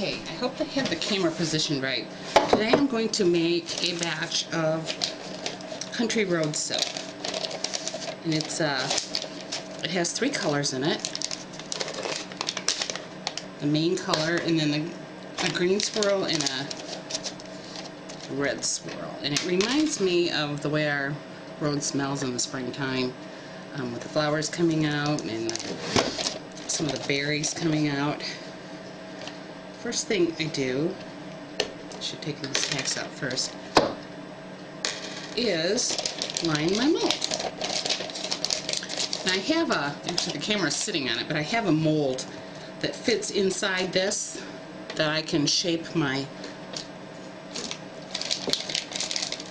Okay, I hope I have the camera positioned right. Today I'm going to make a batch of Country Road soap. And it has 3 colors in it. The main color, and then a green swirl and a red swirl. And it reminds me of the way our road smells in the springtime, with the flowers coming out and some of the berries coming out. First thing I do, I should take these tacks out first, is line my mold. Now I have actually the camera's sitting on it, but I have a mold that fits inside this that I can shape my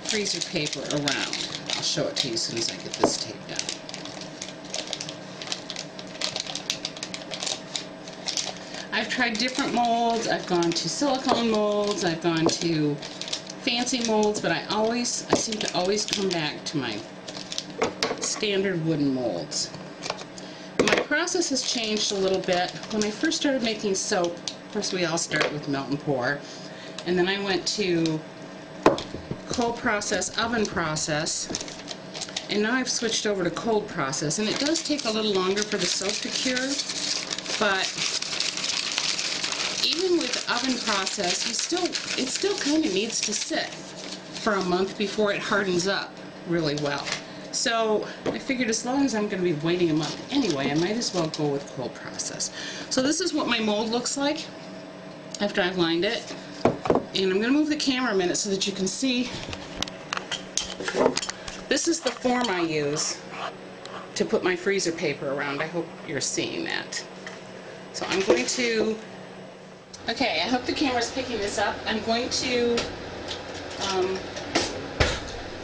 freezer paper around. I'll show it to you as soon as I get this tape down. I've tried different molds. I've gone to silicone molds, I've gone to fancy molds, but I seem to always come back to my standard wooden molds. My process has changed a little bit. When I first started making soap, of course we all start with melt and pour, and then I went to cold process, oven process, and now I've switched over to cold process, and it does take a little longer for the soap to cure, but even with oven process, it still kind of needs to sit for a month before it hardens up really well. So I figured as long as I'm going to be waiting a month anyway, I might as well go with cold process. So this is what my mold looks like after I've lined it. And I'm going to move the camera a minute so that you can see. This is the form I use to put my freezer paper around. I hope you're seeing that. So I'm going to, okay, I hope the camera's picking this up. I'm going to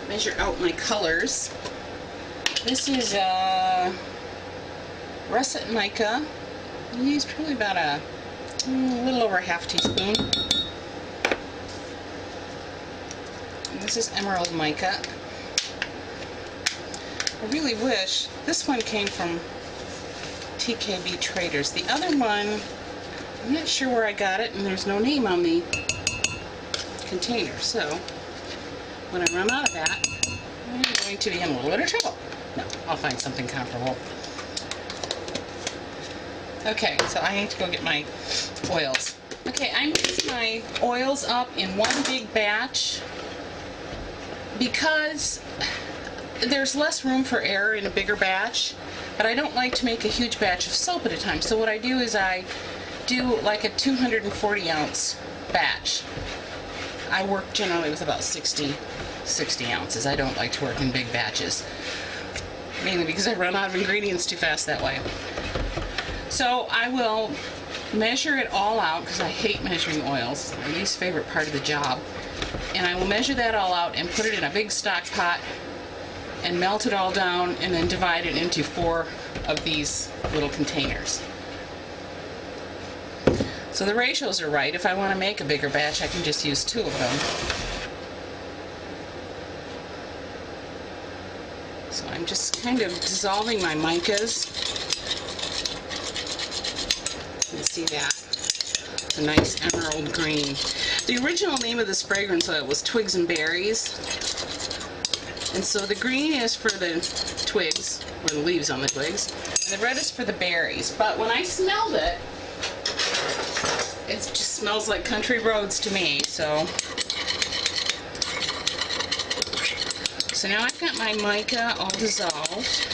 measure out my colors. This is russet mica. I use probably about a little over ½ teaspoon. And this is emerald mica. I really wish this one came from TKB Traders. The other one, I'm not sure where I got it, and there's no name on the container. So when I run out of that, I'm going to be in a little bit of trouble. No, I'll find something comparable. Okay, so I need to go get my oils. Okay, I mix my oils up in one big batch because there's less room for error in a bigger batch, but I don't like to make a huge batch of soap at a time. So what I do is I do like a 240 ounce batch. I work generally with about 60 ounces. I don't like to work in big batches, mainly because I run out of ingredients too fast that way. So I will measure it all out, because I hate measuring oils. It's my least favorite part of the job. And I will measure that all out and put it in a big stock pot and melt it all down, and then divide it into 4 of these little containers. So the ratios are right. If I want to make a bigger batch, I can just use 2 of them. So I'm just kind of dissolving my micas. You can see that. It's a nice emerald green. The original name of this fragrance oil was Twigs and Berries. And so the green is for the twigs, or the leaves on the twigs, and the red is for the berries. But when I smelled it, it just smells like country roads to me. So now I've got my mica all dissolved.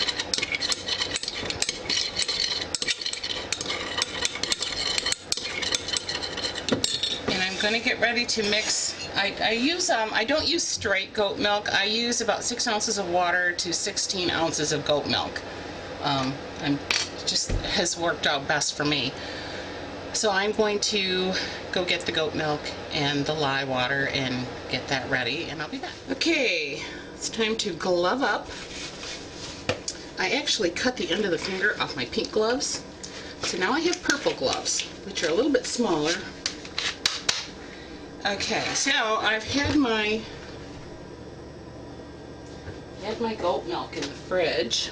And I'm going to get ready to mix. I don't use straight goat milk. I use about 6 ounces of water to 16 ounces of goat milk. Just has worked out best for me. So I'm going to go get the goat milk and the lye water and get that ready, and I'll be back. Okay, it's time to glove up. I actually cut the end of the finger off my pink gloves, so now I have purple gloves, which are a little bit smaller. Okay, so I've had my goat milk in the fridge.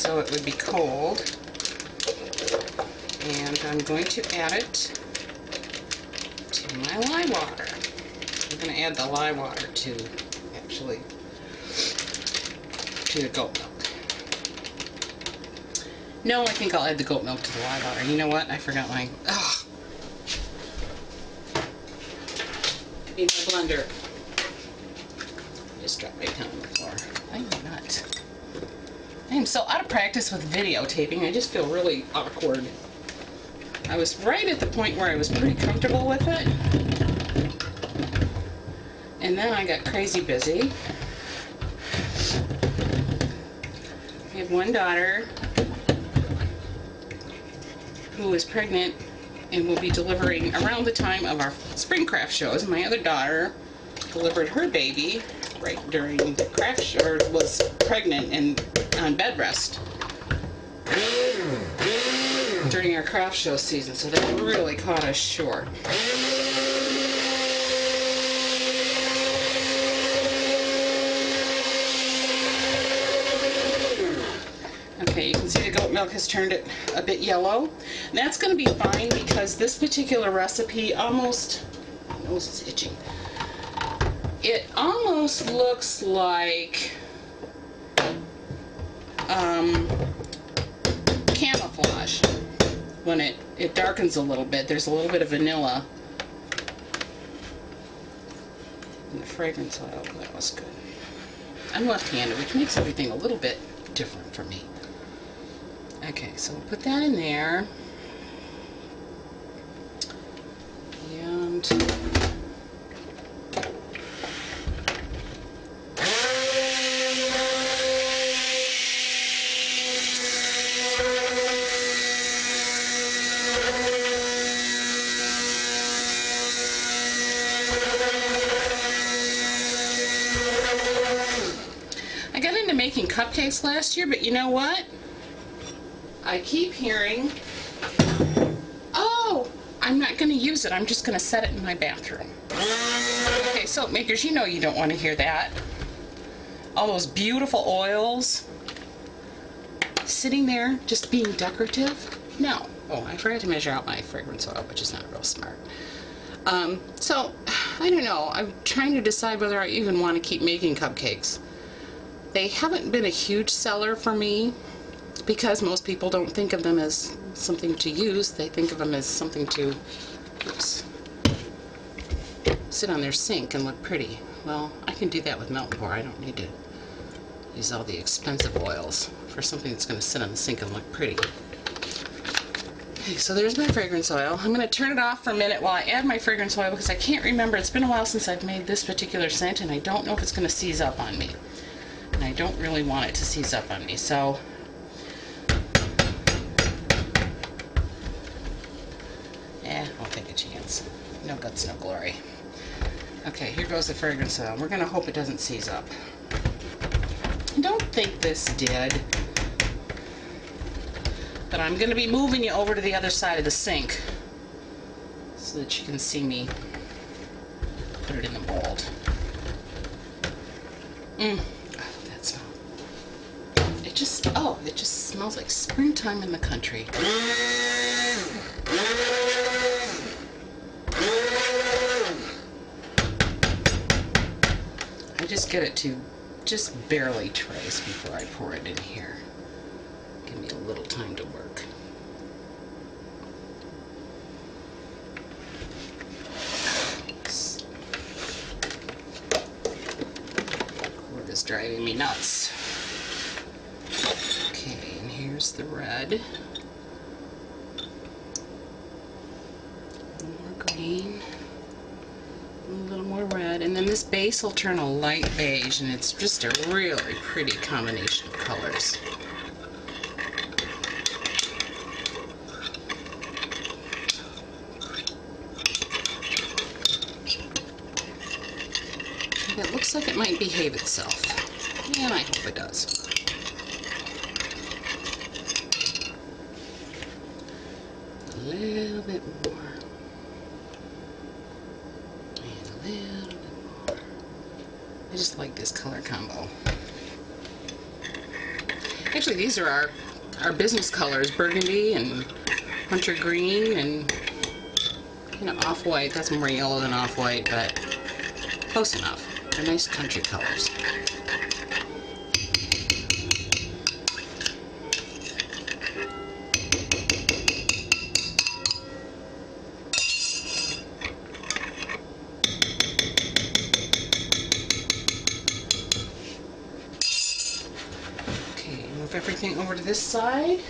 so it would be cold. And I'm going to add it to my lye water. I'm going to add the lye water to, actually, to the goat milk. No, I think I'll add the goat milk to the lye water. You know what? I forgot my... Ugh. In my blender. Just dropped my pen on the floor. I'm nuts. I am so out of practice with videotaping. I just feel really awkward. I was right at the point where I was pretty comfortable with it. And then I got crazy busy. I have one daughter who is pregnant and will be delivering around the time of our spring craft shows. My other daughter delivered her baby right during the craft show, or was pregnant and on bed rest during our craft show season, so that really caught us short. Okay, you can see the goat milk has turned it a bit yellow. And that's going to be fine because this particular recipe almost, my nose is itching. It almost looks like camouflage when it darkens a little bit. There's a little bit of vanilla in the fragrance oil. That was good. I'm left-handed, which makes everything a little bit different for me. Okay, so we'll put that in there. And I got into making cupcakes last year, but you know what? I keep hearing, oh, I'm not going to use it. I'm just going to set it in my bathroom. Okay, soap makers, you know you don't want to hear that. All those beautiful oils sitting there just being decorative. No. Oh, I forgot to measure out my fragrance oil, which is not real smart. So, I don't know. I'm trying to decide whether I even want to keep making cupcakes. They haven't been a huge seller for me because most people don't think of them as something to use. They think of them as something to, oops, sit on their sink and look pretty. Well, I can do that with melt and pour. I don't need to use all the expensive oils for something that's going to sit on the sink and look pretty. Okay, so there's my fragrance oil. I'm going to turn it off for a minute while I add my fragrance oil because I can't remember. It's been a while since I've made this particular scent and I don't know if it's going to seize up on me. And I don't really want it to seize up on me, so I'll take a chance. No guts, no glory. Okay, here goes the fragrance oil. We're going to hope it doesn't seize up. I don't think this did. But I'm going to be moving you over to the other side of the sink so that you can see me put it in the mold. Oh, that smell. It just smells like springtime in the country. I just get it to just barely trace before I pour it in here. Give me a little time to work. Cord is driving me nuts. Okay, and here's the red. More green. A little more red, and then this base will turn a light beige, and it's just a really pretty combination of colors. It looks like it might behave itself, and I hope it does. A little bit more. And a little bit more. I just like this color combo. Actually, these are our business colors, burgundy and hunter green and off-white. That's more yellow than off-white, but close enough. They're nice country colors. Okay, move everything over to this side.